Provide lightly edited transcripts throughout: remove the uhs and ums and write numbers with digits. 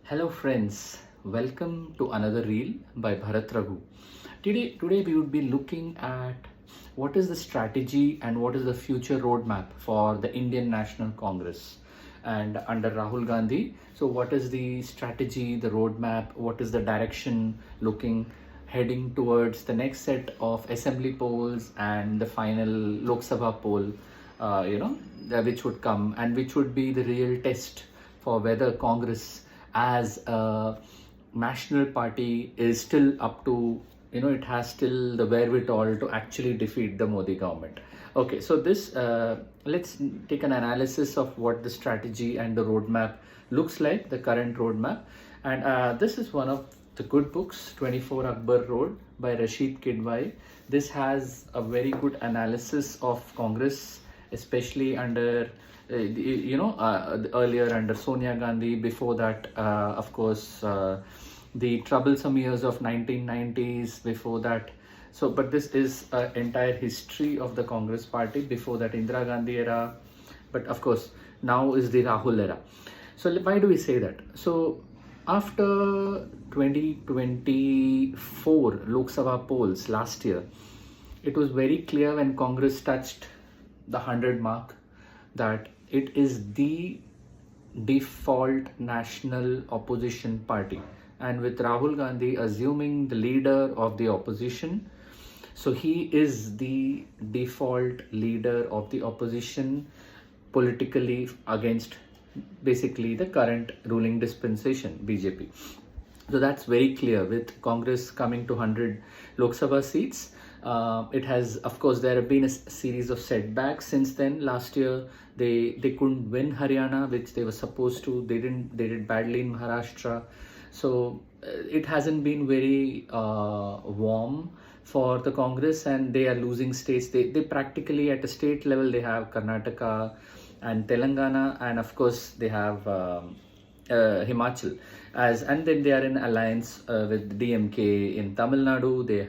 Hello friends, welcome to another reel by Bharat Raghu. Today we would be looking at what is the strategy and what is the future roadmap for the Indian National Congress and under Rahul Gandhi. So what is the strategy, the roadmap, what is the direction looking heading towards the next set of assembly polls and the final Lok Sabha poll, which would come and which would be the real test for whether Congress as a national party is still up to, it has still the wherewithal to actually defeat the Modi government. Okay, so let's take an analysis of what the strategy and the roadmap looks like, the current roadmap. And this is one of the good books, 24 Akbar Road by Rashid Kidwai. This has a very good analysis of Congress, especially under earlier under Sonia Gandhi, before that, of course, the troublesome years of 1990s, before that. So, but this is an entire history of the Congress party, before that Indira Gandhi era, but of course, now is the Rahul era. So why do we say that? So after 2024 Lok Sabha polls last year, it was very clear when Congress touched the 100 mark that it is the default national opposition party, and with Rahul Gandhi assuming the leader of the opposition, so he is the default leader of the opposition politically against basically the current ruling dispensation, BJP. So that's very clear with Congress coming to 100 Lok Sabha seats. It has, of course, there have been a series of setbacks since then. Last year, they couldn't win Haryana, which they were supposed to. They did badly in Maharashtra. So it hasn't been very warm for the Congress, and they are losing states. They practically at a state level they have Karnataka and Telangana, and of course they have Himachal, and then they are in alliance with DMK in Tamil Nadu. They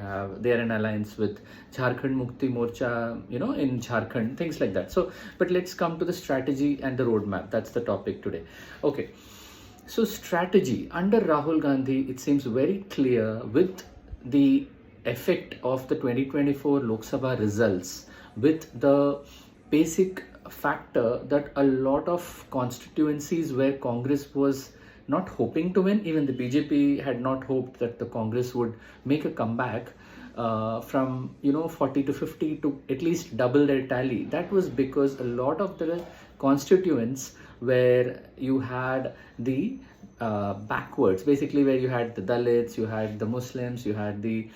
are in alliance with Jharkhand Mukti Morcha, in Jharkhand, things like that. So, but let's come to the strategy and the roadmap. That's the topic today. Okay, so strategy under Rahul Gandhi, it seems very clear with the effect of the 2024 Lok Sabha results, with the basic factor that a lot of constituencies where Congress was not hoping to win, even the BJP had not hoped that the Congress would make a comeback from 40 to 50 to at least double their tally. That was because a lot of the constituents where you had the backwards, basically where you had the Dalits, you had the Muslims, you had the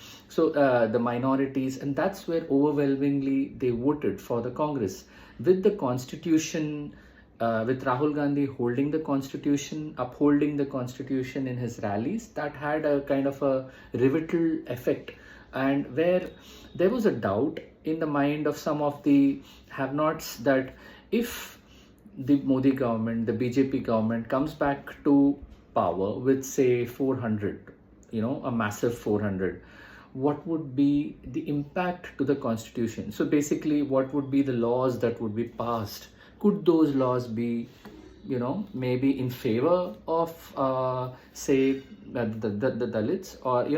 minorities, and that's where overwhelmingly they voted for the Congress. With the constitution, with Rahul Gandhi holding the constitution, upholding the constitution in his rallies, that had a kind of a rivetal effect, and where there was a doubt in the mind of some of the have-nots that if the Modi government, the BJP government comes back to power with say 400, a massive 400, what would be the impact to the constitution? So basically, what would be the laws that would be passed? Could those laws be, maybe in favor of, say, the Dalits, or,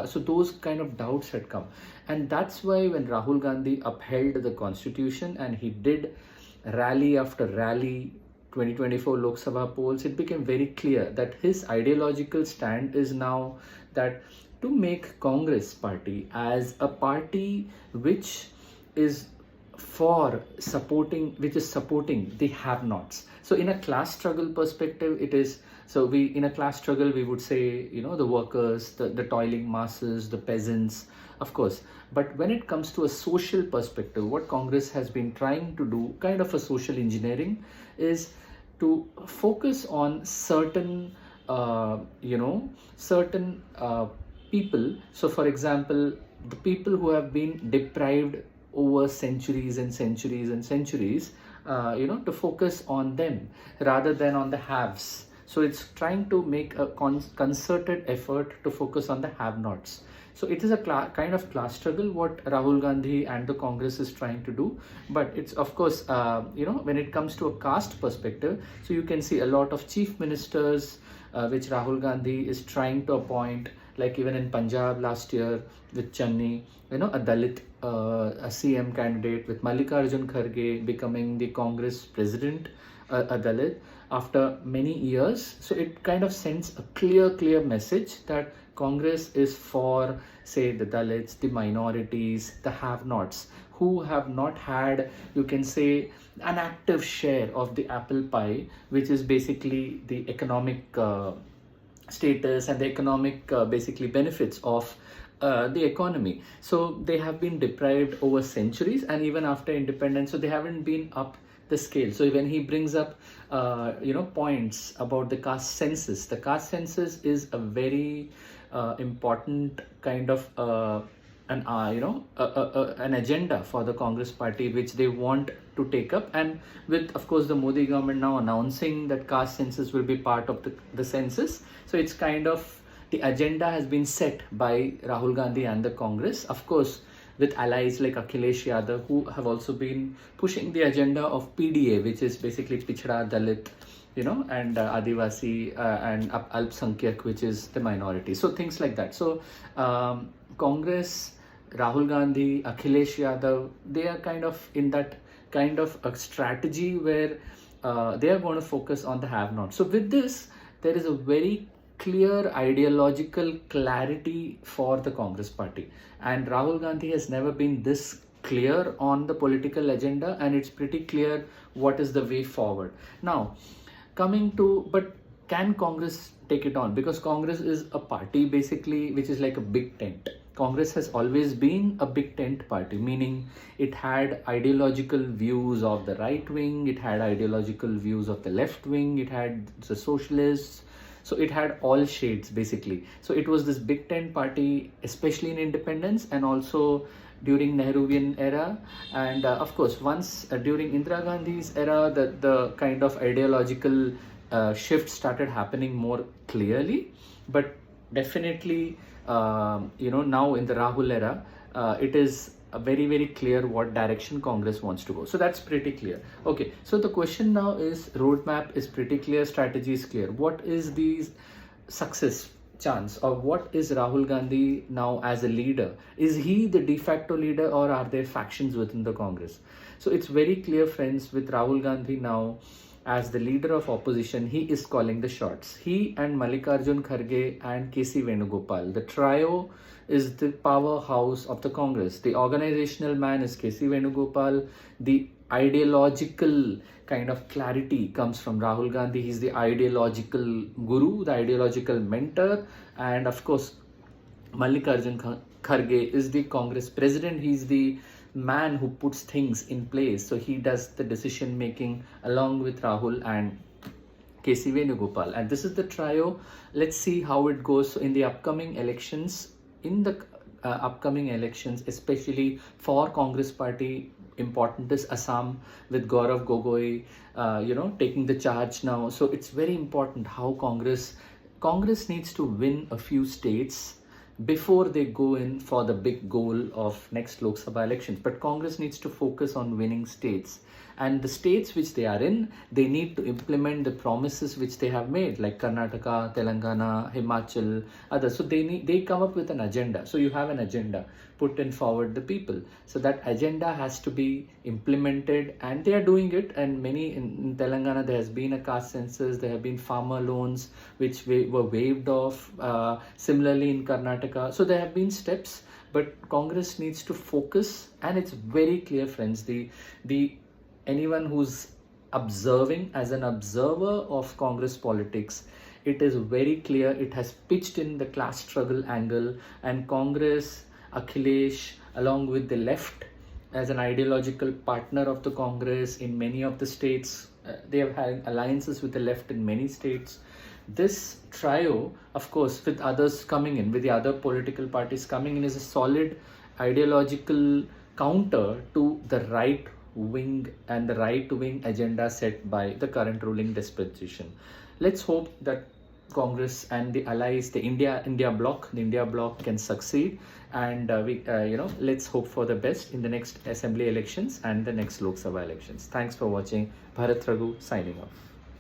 so those kind of doubts had come. And that's why when Rahul Gandhi upheld the constitution and he did rally after rally, 2024 Lok Sabha polls, it became very clear that his ideological stand is now that to make Congress party as a party which is supporting the have-nots. So in a class struggle perspective, it is, in a class struggle we would say, the workers, the toiling masses, the peasants, of course. But when it comes to a social perspective, what Congress has been trying to do, kind of a social engineering, is to focus on certain people. So for example, the people who have been deprived over centuries and centuries and centuries, to focus on them rather than on the haves. So it's trying to make a concerted effort to focus on the have-nots. So it is a kind of class struggle what Rahul Gandhi and the Congress is trying to do. But it's of course, when it comes to a caste perspective, so you can see a lot of chief ministers which Rahul Gandhi is trying to appoint, like even in Punjab last year with Channi, a Dalit a CM candidate, with Mallikarjun Kharge becoming the Congress president, a Dalit, after many years. So it kind of sends a clear message that Congress is for, say, the Dalits, the minorities, the have-nots, who have not had, you can say, an active share of the apple pie, which is basically the economic status and the economic basically benefits of the economy. So they have been deprived over centuries, and even after independence, so they haven't been up the scale. So when he brings up points about the caste census, the caste census is a very important kind of an agenda for the Congress party, which they want to take up. And with, of course, the Modi government now announcing that caste census will be part of the census, so it's kind of, the agenda has been set by Rahul Gandhi and the Congress, of course, with allies like Akhilesh Yadav, who have also been pushing the agenda of PDA, which is basically Pichhada, Dalit, and Adivasi and Alpsankyak, which is the minority. So things like that. So Congress, Rahul Gandhi, Akhilesh Yadav, they are kind of in that kind of a strategy where they are going to focus on the have-not. So with this, there is a very clear ideological clarity for the Congress party. And Rahul Gandhi has never been this clear on the political agenda, and it's pretty clear what is the way forward. Now, but can Congress take it on? Because Congress is a party basically which is like a big tent. Congress has always been a big tent party, meaning it had ideological views of the right wing, it had ideological views of the left wing, it had the socialists. So it had all shades basically. So it was this big tent party, especially in independence and also during Nehruvian era. And of course, once during Indira Gandhi's era, the kind of ideological shift started happening more clearly. But definitely, now in the Rahul era, it is very clear what direction Congress wants to go. So that's pretty clear. Okay, so the question now is, roadmap is pretty clear, strategy is clear. What is the success chance, or what is Rahul Gandhi now as a leader? Is he the de facto leader, or are there factions within the Congress? So it's very clear, friends, with Rahul Gandhi now as the leader of opposition, he is calling the shots. He and Mallikarjun Kharge and KC Venugopal, the trio, is the powerhouse of the Congress. The organizational man is KC Venugopal. The ideological kind of clarity comes from Rahul Gandhi. He's the ideological guru, the ideological mentor. And of course, Mallikarjun Kharge is the Congress president. He's the man who puts things in place. So he does the decision making along with Rahul and KC Venugopal. And this is the trio. Let's see how it goes in the upcoming elections. Especially for Congress party, important is Assam with Gaurav Gogoi, taking the charge now. So it's very important how Congress needs to win a few states before they go in for the big goal of next Lok Sabha elections. But Congress needs to focus on winning states. And the states which they are in, they need to implement the promises which they have made, like Karnataka, Telangana, Himachal, others. So they come up with an agenda. So you have an agenda, put in forward the people. So that agenda has to be implemented, and they are doing it. And many in Telangana, there has been a caste census, there have been farmer loans which were waived off. Similarly in Karnataka. So there have been steps, but Congress needs to focus, and it's very clear, friends. Anyone who's observing as an observer of Congress politics, it is very clear it has pitched in the class struggle angle, and Congress, Akhilesh, along with the left as an ideological partner of the Congress in many of the states, they have had alliances with the left in many states. This trio, of course, with others coming in, with the other political parties coming in, is a solid ideological counter to the right wing and the right wing agenda set by the current ruling dispensation. Let's hope that Congress and the allies, the India bloc can succeed, and let's hope for the best in the next assembly elections and the next Lok Sabha elections. Thanks for watching. Bharat Raghu signing off.